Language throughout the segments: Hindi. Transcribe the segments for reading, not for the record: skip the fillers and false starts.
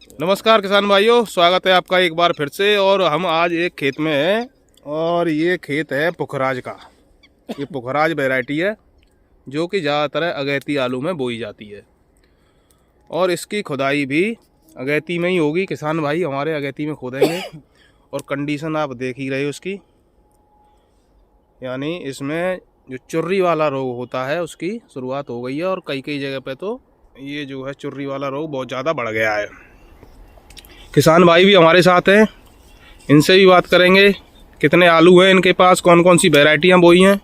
नमस्कार किसान भाइयों, स्वागत है आपका एक बार फिर से। और हम आज एक खेत में हैं और ये खेत है पुखराज का। ये पुखराज वैरायटी है जो कि ज़्यादातर अगैती आलू में बोई जाती है और इसकी खुदाई भी अगैती में ही होगी। किसान भाई हमारे अगैती में खोदेंगे और कंडीशन आप देख ही रहे हो उसकी, यानी इसमें जो चुर्री वाला रोग होता है उसकी शुरुआत हो गई है और कई कई जगह पे तो ये जो है चुर्री वाला रोग बहुत ज़्यादा बढ़ गया है। किसान भाई भी हमारे साथ हैं, इनसे भी बात करेंगे कितने आलू हैं इनके पास, कौन कौन सी वैरायटियाँ बोई हैं।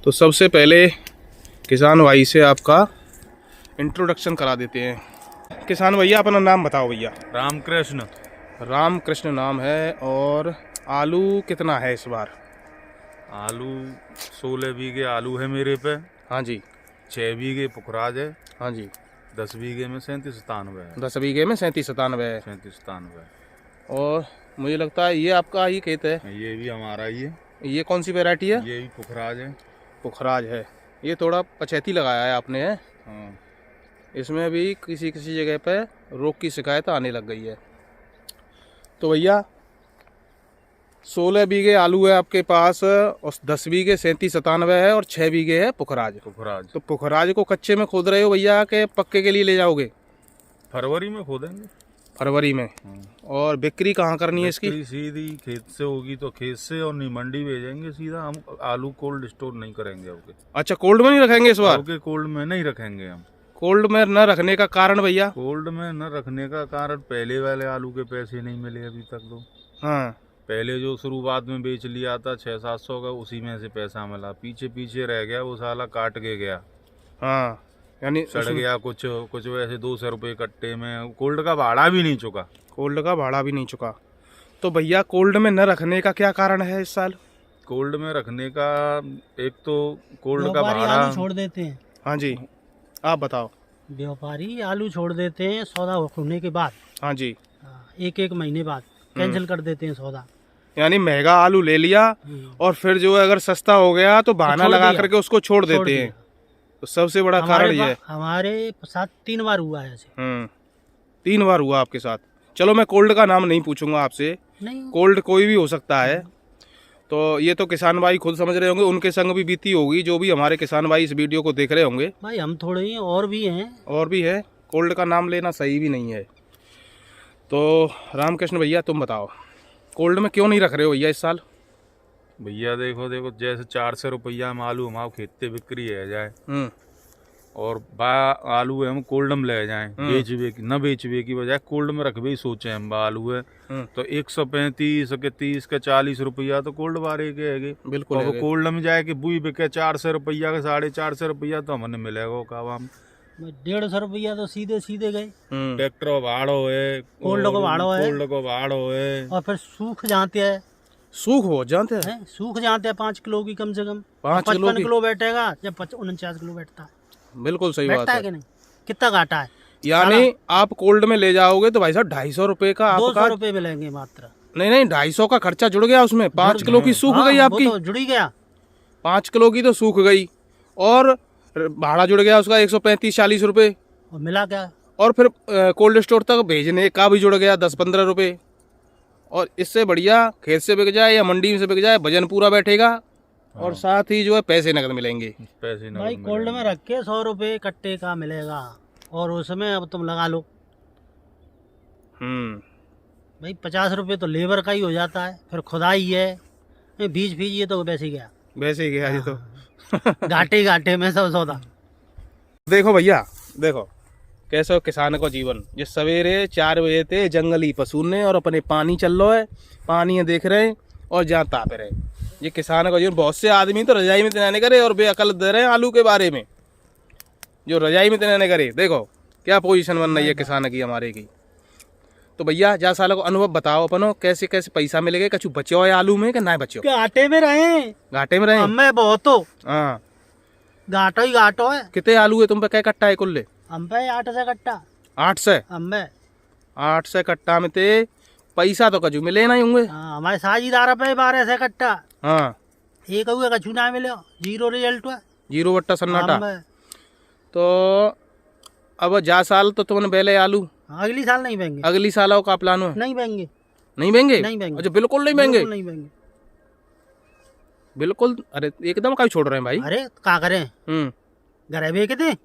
तो सबसे पहले किसान भाई से आपका इंट्रोडक्शन करा देते हैं। किसान भैया अपना नाम बताओ भैया। रामकृष्ण। रामकृष्ण नाम है। और आलू कितना है इस बार? आलू 16 बीघे आलू है मेरे पे। हाँ जी। 6 बीघे पुखराज है। हाँ जी। 10 बीघे में 37-97 है। 10 बीघे में 37-97 है। 37-97। और मुझे लगता है ये आपका ही खेत है। ये भी हमारा ही है। ये कौन सी वैरायटी है? ये भी पुखराज है। पुखराज है। ये थोड़ा पछैती लगाया है आपने है। हाँ। इसमें भी किसी किसी जगह पे रोग की शिकायत आने लग गई है। तो भैया 16 बीघे आलू है आपके पास और 10 बीघे 37-97 है और 6 बीघे है पुखराज। तो पुखराज को कच्चे में खोद रहे हो भैया के पक्के के लिए ले जाओगे? फरवरी में खोदेंगे। फरवरी में। और बिक्री कहाँ करनी है इसकी? सीधी खेत से होगी तो खेत से, और नहीं मंडी भेजेंगे सीधा। हम आलू कोल्ड स्टोर नहीं करेंगे आपके। अच्छा, कोल्ड में नहीं रखेंगे इस बार? कोल्ड में नहीं रखेंगे हम। कोल्ड में न रखने का कारण भैया? कोल्ड में न रखने का कारण पहले वाले आलू के पैसे नहीं मिले अभी तक तो। हाँ। पहले जो शुरुआत में बेच लिया था 600-700 का, उसी में से पैसा मिला। पीछे पीछे रह गया वो साला, काट के गया। हाँ, यानी सड़ गया कुछ वैसे 200 रुपये कट्टे में। कोल्ड का भाड़ा भी नहीं चुका। कोल्ड का भाड़ा भी नहीं चुका। तो भैया कोल्ड में न रखने का क्या कारण है इस साल? कोल्ड में रखने का एक तो कोल्ड का भाड़ा छोड़ देते हैं। हाँ जी, आप बताओ। व्यापारी आलू छोड़ देते हैं सौदा होने के बाद। हाँ जी। एक महीने बाद कैंसिल कर देते हैं सौदा। यानी महंगा आलू ले लिया और फिर जो है अगर सस्ता हो गया तो बहाना लगा करके उसको छोड़ देते हैं। तो सबसे बड़ा कारण ये है। हमारे साथ 3 बार हुआ है ऐसे। 3 बार हुआ आपके साथ। चलो मैं कोल्ड का नाम नहीं पूछूंगा आपसे, नहीं, कोल्ड कोई भी हो सकता है। तो ये तो किसान भाई खुद समझ रहे होंगे, उनके संग भी बीती होगी जो भी हमारे किसान भाई इस वीडियो को देख रहे होंगे। भाई हम थोड़े ही और भी हैं। और भी है, कोल्ड का नाम लेना सही भी नहीं है। तो रामकृष्ण भैया तुम बताओ, कोल्ड में क्यों नहीं रख रहे हो भैया इस साल? भैया देखो जैसे 400 रुपया में आलू हमारे खेत पे बिक्री है जाए, और आलू है हम कोल्ड में ले जाएं बेचवे की बजाय कोल्ड में रखबे ही सोचे हम आलू है तो 135 के 30 के 40 रुपया तो कोल्ड बारे के है। बिल्कुल तो कोल्ड में जाए कि बुई बिके 400 रुपया के 450 रुपया तो हमें मिलेगा का। 150 रुपया तो सीधे सीधे गए। ट्रैक्टर को भाड़ो है, कोल्ड को भाड़ो है, और फिर सूख जाते हैं। सूख हो जाते हैं? सूख जाते हैं 5 किलो की कम से कम। 55 किलो बैठेगा जब 49 किलो बैठता है। बिल्कुल सही बात है कि नहीं? कितना घाटा है? यानी आप कोल्ड में ले जाओगे तो भाई साहब 250 रुपए का आपका 200 रुपए मिलेंगे मात्र। नहीं 250 का खर्चा जुड़ गया उसमें। 5 किलो की सूख गई आपकी। तो जुड़ ही गया। 5 किलो की तो सूख गई और भाड़ा जुड़ गया उसका 135-40 रुपए। और मिला क्या? और फिर कोल्ड स्टोर तक भेजने का भी जुड़ गया 10-15 रुपए। और इससे बढ़िया खेत से बिक जाए या मंडी से बिक जाए, वजन पूरा बैठेगा और साथ ही जो है पैसे नकद मिलेंगे। भाई कोल्ड में रख के 100 रुपए कट्टे का मिलेगा और उसमें अब तुम लगा लो। भाई 50 रुपए तो लेबर का ही हो जाता है, फिर खुदाई है, बीज ये तो वैसे ही गया ये तो घाटे में सब सौदा। देखो भैया, देखो कैसे किसान को जीवन। ये सवेरे 4 बजे थे जंगली पशु ने और अपने पानी चल रहा है, पानी देख रहे हैं और जहाँ ताप रहे। ये किसान का जीवन। बहुत से आदमी तो रजाई में तैनाने करे और बेअकल दे रहे हैं आलू के बारे में, जो रजाई में तैनाने करे। देखो क्या पोजीशन बन रही है किसान की हमारे की। तो भैया जा साल को अनुभव बताओ अपनो, कैसे कैसे पैसा मिलेगा? कछु बचो है आलू में कि ना बचो? घाटे में रहे। हमें बहुत हो। हाँ, घाटो है। कितने आलू है तुम पे? क्या कट्टा है कुल्ले? हम पे 800 कट्टा। 800? हमें 800 कट्टा में ते पैसा तो कछु मिले नहीं होंगे। हमारे साझीदार पे 1200 कट्टा। हाँ, एक कछु ना मिले, 0 रिजल्ट हुआ। 0 बट्टा सन्नाटा। तो अब जा साल तो तुमने बेले आलू अगली साल नहीं बेंगे, अगली साल का प्लान है? नहीं बेंगे, नहीं बेंगे? नहीं बेंगे। अच्छा, बिल्कुल नहीं बेंगे? बिल्कुल नहीं बेंगे, बिल्कुल। अरे एकदम का छोड़ रहे हैं भाई? अरे क्या करें, घरे बेच दे,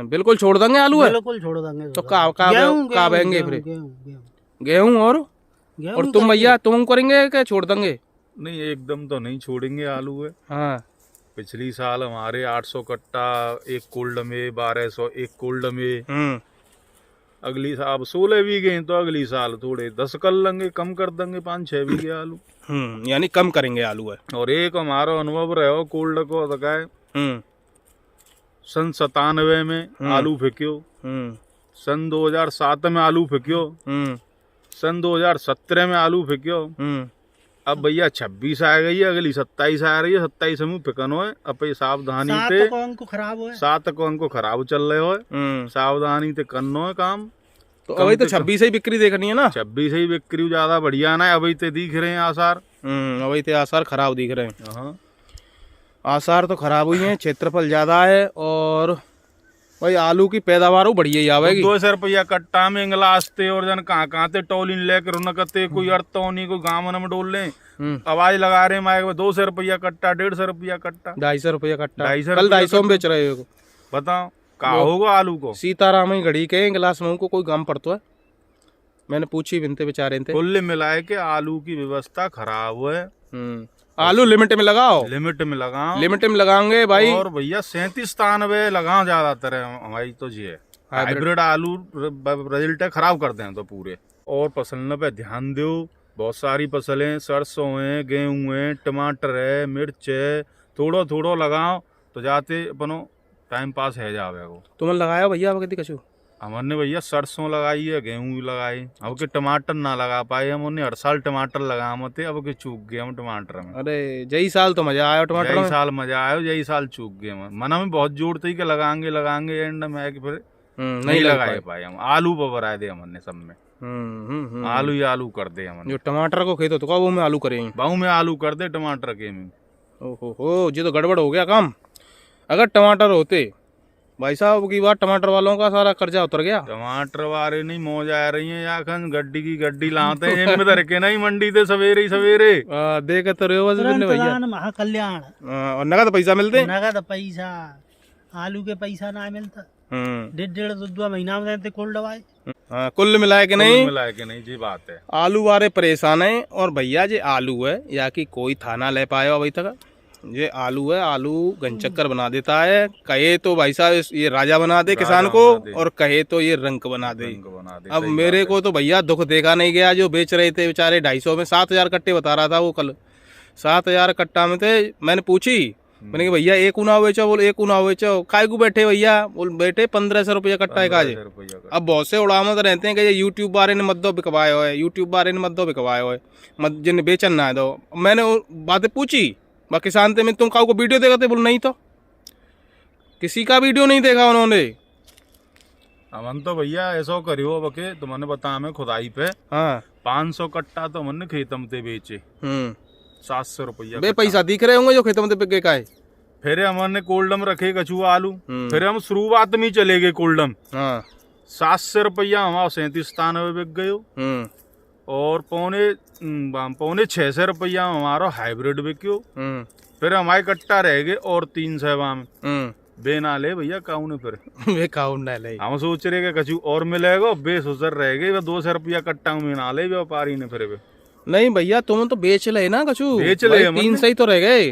बिल्कुल छोड़ देंगे आलू है? बिल्कुल छोड़ देंगे। तो का बेंगे फिर? गेहूं और गेहूं तुम भैया, तुम करेंगे क्या छोड़ देंगे? नहीं, एकदम तो नहीं छोड़ेंगे आलू है। हाँ, पिछली साल हमारे 800 कट्टा एक कोल्ड में, 1200 एक कोल्ड में। अगली साल अब 16 बीघे हैं, तो अगली साल थोड़े 10 कर लेंगे, कम कर देंगे 5-6 बीघे आलू। यानी कम करेंगे आलू है। और एक हमारा अनुभव रहो कोल्ड को दिखाए, सन 97 में आलू फेंक्यो, सन 2007 में आलू फेंक्यो, सन 2017 में आलू फेंक्यो। अब भैया 26 आ गई है, अगली 27 आ रही है, 27 में फेंकनो है। अब सावधानी से 7 को खराब हो, 7 को खराब चल रहे हो, सावधानी से करनो है काम। तो अभी तो 26 ही बिक्री देखनी है ना? 26 ही बिक्री ज्यादा बढ़िया ना, अभी तो दिख रहे हैं आसार। अभी तो आसार खराब दिख रहे हैं। आसार तो खराब हुई हैं, क्षेत्रफल ज्यादा है और भाई आलू की पैदावार बढ़िया ही आवेगी। 200 रुपया कट्टा में इंगलास्ते और जन कहाँ ते टोलिन लेकर उनकते कोई अर्थ नहीं, कोई गाँव में डोल ले आवाज लगा रहे माइक में 200 रुपया कट्टा, 150 रुपया कट्टा, 250 रुपया कट्टा, 250 में बेच रहे हो। बताओ कहा होगा आलू को? सीताराम ही घड़ी के गिलास में को कोई गाम पड़ता है? मैंने पूछी बिनते बेचारे थे। कुल मिलाए के आलू की व्यवस्था खराब है। आलू लिमिट में लगाओ, लिमिट में लगाओ, लिमिट में लगाएंगे भाई। और भैया 37-93 लगाओ ज्यादातर हमारी तो जी है। हाइब्रिड आलू रिजल्ट खराब करते हैं तो पूरे। और फसलों पे ध्यान दो, बहुत सारी फसलें, सरसों है, गेहूं है, टमाटर है, मिर्च है, थोड़ो थोड़ो लगाओ तो जाते अपनो टाइम पास है जावे। तुमने लगाया भैया वक्त कछु? हमने भैया सरसों लगाई है, गेहूं भी लगाई। अब के टमाटर ना लगा पाए हम, उन्हें हर साल टमाटर लगाते, अब के चूक गए हम टमाटर में। अरे जई साल तो मजा आया टमाटर में। जई साल मजा आया, जई साल चूक गए हम। मना में बहुत जोर थी कि लगाएंगे एंड में फिर नहीं लगा पाए हम। आलू पर भरा दे हमने सब में, आलू ही आलू कर दे हमने। जो टमाटर को खेत तो वो में आलू करेंगे, बाहू में आलू कर दे टमाटर के में। ओहो, ये तो गड़बड़ हो गया काम। अगर टमाटर होते भाई साहब की बात, टमाटर वालों का सारा कर्जा उतर गया। टमाटर वाले नहीं मौज आ रही है याखन, गड्डी की गड्डी लाते हैं इनमें धर के नहीं मंडी थे सवेरे ही सवेरे। देख तो रहे हो भैया, महाकल्याण और नगद पैसा मिलते, नगद पैसा। आलू के पैसा ना मिलता, 1.5-2 महीना में देते कोल्ड दवाई। कुल मिलाए के नहीं, मिलाए के नहीं जी बात है। आलू वाले परेशान है। और भैया जी आलू है या कि कोई थाना ले पाया अभी तक। ये आलू है, आलू गंचक्कर बना देता है। कहे तो भाई साहब ये राजा बना दे किसान को, और कहे तो ये रंक बना दे। अब मेरे को तो भैया दुख देखा नहीं गया। जो बेच रहे थे बेचारे 250 में, 7000 कट्टे बता रहा था वो कल, 7000 कट्टा में थे। मैंने पूछी, मैंने कहा भैया एक उना बेचो, बोल एक उना बेचो। काय को बैठे भैया, बोल बैठे 1500 रुपया कट्टा है काजे। अब बहुत से उड़ामत रहते हैं कि ये यूट्यूब बारे ने मत दो बिकवाए हो, यूट्यूब बारे ने मत दो बिकवाए हो, मत जिन बेचन ना दो। मैंने बातें पूछी बा किसान थे, मैं तुम काऊ को वीडियो देखा थे? बोल नहीं, तो किसी का वीडियो नहीं देखा उन्होंने। हमन तो भैया ऐसा करियो बके तुमने बता हमें खुदाई पे 500 कट्टा तो हमने खेतम ते बेचे, 700 रुपया बे पैसा दिख रहे होंगे जो खेतम ते बिके का है। फिर हमने कोल्डम रखे कछुआ आलू, फिर हम शुरुआत में चले गए कोल्डम। 700 रुपया हमारा 37-93 बिक गयो। और पौने 600 रुपया हमारा हाइब्रिड बिक्यो। फिर हमारे कट्टा रह गए और 300 में बे ना ले भैया काऊ ने। फिर बे काऊ ना ले, हम सोच रहे कछु और मिलेगा, बे सुसर रह गए 200 रुपया कट्टा में ना ले व्यापारी ने। फिर नहीं भैया तुम तो बेच ले ना कछु, बेच ले 300 ही तो रह गए,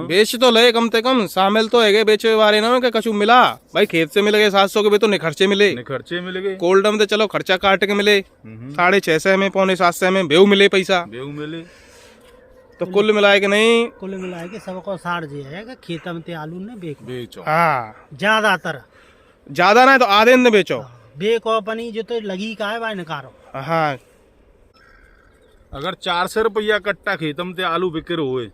बेच तो ले कम से कम। शामिल तो है गए बेचे वाले ना के कछु मिला भाई, खेत से मिल गए 700 के बे तो निखर्चे मिले, मिल गए। कोल्डम तो चलो खर्चा काट के मिले 650 में, पौने 700 में बेऊ मिले पैसा, बेऊ मिले। तो कुल मिलाए के नहीं, कुल मिलाए के सबको 60 जी है कि खेतम ते आलू ने बेचो। हाँ ज्यादातर, ज्यादा ना तो आधे ने बेचो। बेको अपनी जो तो लगी का है भाई निकारो। हाँ, अगर 400 रुपया कट्टा खेतम ते आलू बिक्र हुए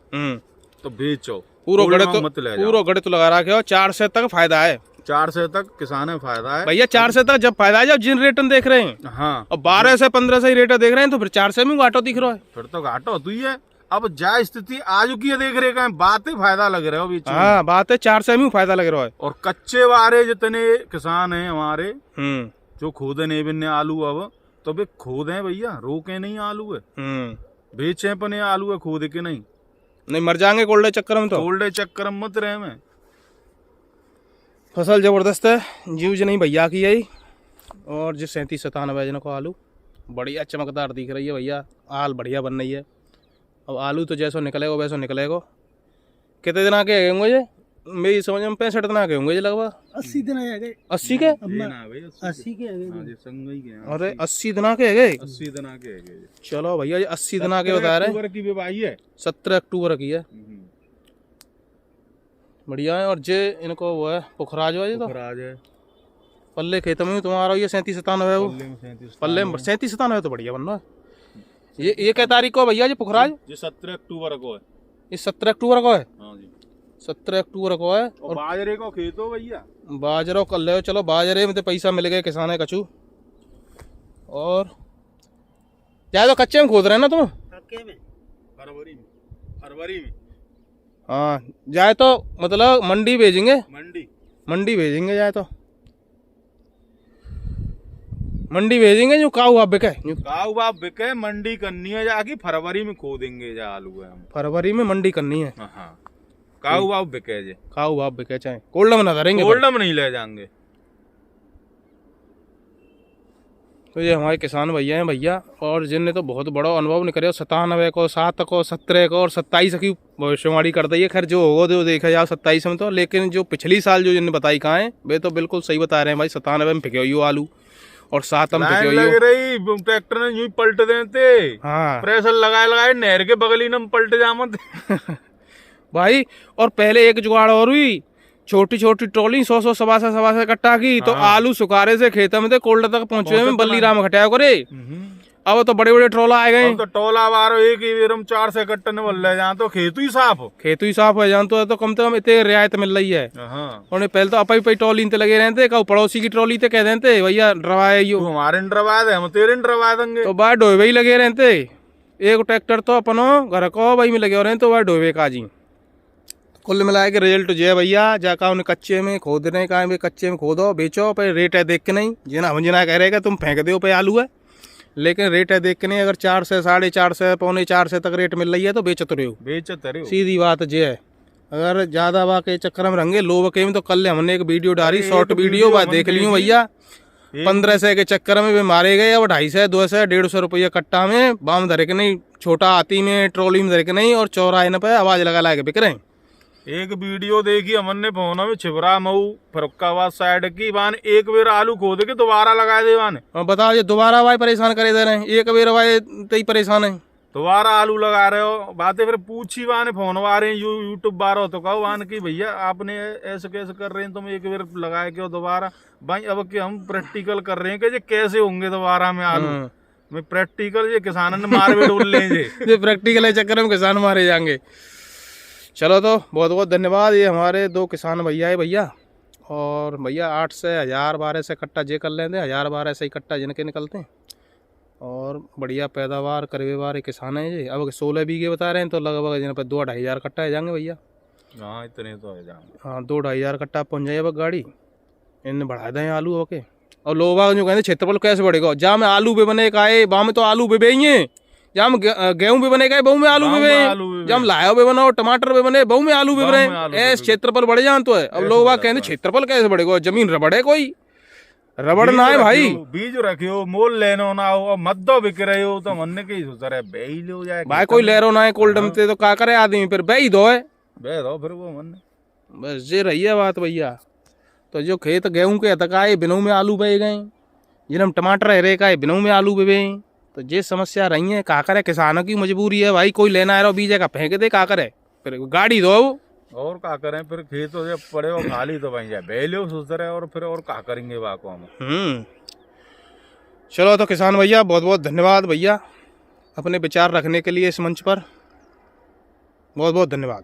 तो बेचो, पूरा गड़े तो लगा रखे हो। 400 तक फायदा है, 400 तक किसान है फायदा है भैया। 400 तक जब फायदा है जब जिन रेट देख रहे हैं। हाँ, और 12 से 15 से रेट देख रहे हैं तो फिर 400 में घाटो दिख रहा है। फिर तो घाटो होती है। अब जा स्थिति आज की देख रहे हैं, बातें फायदा लग रहा है बीच में। हाँ, बात है 400 में फायदा लग रहा है। और कच्चे वारे जितने किसान हैं हमारे जो खोदे नहीं बिन्ने आलू अब तो वे खोदे भैया, रोके नहीं आलू है, बेचे पने आलू है, खोद के नहीं मर जाएंगे कोल्ड चक्कर में। तो कोल्ड चक्कर में मत रहे में। फसल जबरदस्त है, यूज नहीं भैया की यही। और जो 37-97 जन को आलू बढ़िया चमकदार दिख रही है भैया, आल बढ़िया बन रही है। अब आलू तो जैसो निकलेगा वैसो निकलेगा। कितने दिन आके होंगे ये? मेरी समझ में 65 दिन आके होंगे लगभग। 80 दिन आ गए। 80 के? 80 के अरे 80 दिन आके गए। 80 दिन आके गए। चलो भैया ये 80 दिन आके बता रहे हैं। 17 की बेबाई है, 17 अक्टूबर की है। बढ़िया है। और जे इनको वो है पुखराज है, तो पुखराज है पल्ले खेत में तुम्हारा ये 37-97 है। वो पल्ले में 37-97 तो बढ़िया बन रहा है। ये क्या तारीख को भैया जी पुखराज? ये 17 अक्टूबर को है। ये 17 अक्टूबर को है। हाँ जी 17 अक्टूबर को है। और बाजरे को खेत हो भैया, बाजरा कर ले। चलो बाजरे में तो पैसा मिल गया किसान है कचू। और जाए तो कच्चे में खोद रहे हैं ना तुम? फरवरी में हाँ जाए तो मतलब मंडी भेजेंगे। मंडी भेजेंगे, जाए तो मंडी भेजेंगे। जो काऊ आप बिके, काऊ बाप बिके, मंडी करनी है जाके, फरवरी में खोदेंगे जा आलू है हम। फरवरी में मंडी करनी है। हाँ काऊ बाप बिके जे, काऊ बाप बिके, चाहे कोल्ड में ना धरेंगे, कोल्ड में नहीं ले जाएंगे। तो ये हमारे किसान भैया हैं भैया, और जिनने तो बहुत बड़ा अनुभव नहीं करे। 97 को, 7 को, 17 को और 27 की भविष्यवाणी कर दी है। खैर जो होगा जो देखा जाओ 27 में तो, लेकिन जो पिछली साल जो जिनने बताई कहाँ है वे तो बिल्कुल सही बता रहे हैं भाई। 97 में फिके हुई हो आलू और 7 में फिके हुई लग रही, ट्रैक्टर ने यूं ही पलट देते। हाँ प्रेशर लगाए नहर के बगली में पलट जामत भाई। और पहले एक जुगाड़ और हुई, छोटी छोटी ट्रॉली 100 सवा कट्टा की, तो आलू सुखारे से खेत में थे कोल्ड तक पहुंचे में बल्ली राम घटाया करे। अब तो बड़े बड़े ट्रोला आए गए। तो टोला बारो एक ही बेरम 4 से कट्टे ने बोल जहाँ तो खेतु ही साफ है जान। तो कम से कम इतने रियायत मिल रही है। और पहले तो अपई पे ट्रॉली लगे रहते, कहो पड़ोसी की ट्रॉली कह देते भैया ड्रवाए यो, हमारे ड्रवा दे, हम तेरे ड्रवा देंगे। तो बाहर डोबे ही लगे रहते। एक ट्रैक्टर तो अपनो घर को भाई में लगे रहे तो वह डोबे का जी। कुल मिलाए के रिजल्ट जो है भैया, जाकर उन्हें कच्चे में खोद रहे का, कच्चे में खोदो बेचो पे रेट है देख के नहीं। जिना कह रहे तुम फेंक दो पे आलू है, लेकिन रेट है देख के नहीं। अगर 4 से 4.5 से 3.25 से तक रेट मिल रही है तो बेचते रहो। सीधी बात जो है। अगर ज्यादा बा के चक्कर में रहेंगे लो बके में, तो कल हमने एक वीडियो डाली, शॉर्ट वीडियो बात देख ली भैया। 1500 के चक्कर में वे मारे गए। अब 250, 200, 150 रुपया कट्टा में बाम धरे के नहीं, छोटा हाथी में ट्रॉली में धरे के नहीं, और चौराहे पे आवाज लगा के बिक रहे हैं। एक वीडियो देखी हमने फोन में, छिबरा मऊ फरुखाबाद साइड की, बान एक बेर आलू खोद के दोबारा लगा दे बाने। बताओ ये दोबारा भाई परेशान करे दे रहे हैं, एक बेर भाई तई परेशान है, दोबारा आलू लगा रहे हो। बातें फिर पूछी बाने, फोन वारे यूट्यूब बारो तो कहो बान की भैया आपने ऐसे कैसे कर रहे हैं, तुम एक बेर लगाए क्यों दोबारा भाई। अब कि हम प्रैक्टिकल कर रहे हैं कि ये कैसे होंगे दोबारा में आलू। मैं प्रैक्टिकल ये किसान ने मार भी डोल लेंगे। प्रैक्टिकल है चक्कर में किसान मारे जाएंगे। चलो तो बहुत बहुत धन्यवाद। ये हमारे 2 किसान भैया है भैया। और भैया 8 से 1000, 12 से कट्टा जे कर लेते हैं, 1000, 12 से ही कट्टा जिनके निकलते हैं। और बढ़िया पैदावार करवे वाले किसान है जी। अब 16 बीघे बता रहे हैं तो लगभग जिन पर 2-2.5 हज़ार कट्टा है जाएंगे भैया। हाँ इतने तो है जाएंगे। हाँ 2-2.5 हज़ार कट्टा पहुँच जाए अब गाड़ी। इनने बढ़ा दें आलू ओके। और लोग जो कहते क्षेत्रफल कैसे बढ़ेगा, जहाँ में आलू भी बने का है वहाँ में तो आलू भी बेइए, जहाँ गेहूं भी बनेगा बहु में आलू भी बने, जहाँ लाया भी बनाओ टमाटर भी बने बहु में आलू भी बने। ऐसे क्षेत्रफल बढ़े जान तो है। अब लोग कहते क्षेत्रफल कैसे बढ़ेगा, जमीन रबड़ कोई रबड़ ना है भाई। बीज रखियो मोल लेनो ना हो, मद्दो बिक रहे हो तो मन के सोच रहे बेही ले जाए भाई। कोई ले रो ना है कोल्ड में तो क्या करे आदमी, फिर बेही दो है, बे दो फिर वो मन। बस ये रही है बात भैया। तो जो खेत गेहूं के तकाए बिनों में आलू बह गए, जिनम टमाटर है का बिनों में आलू बे, तो ये समस्या रही है। का करे, किसानों की मजबूरी है भाई। कोई लेना है बीज का फेंक दे, का करे फिर गाड़ी दो और का करें। फिर खेत जब पड़े हो खाली तो वहीं जाए बेलो सोच रहे और फिर और का करेंगे वाको हम। चलो तो किसान भैया बहुत बहुत धन्यवाद भैया अपने विचार रखने के लिए इस मंच पर। बहुत बहुत धन्यवाद।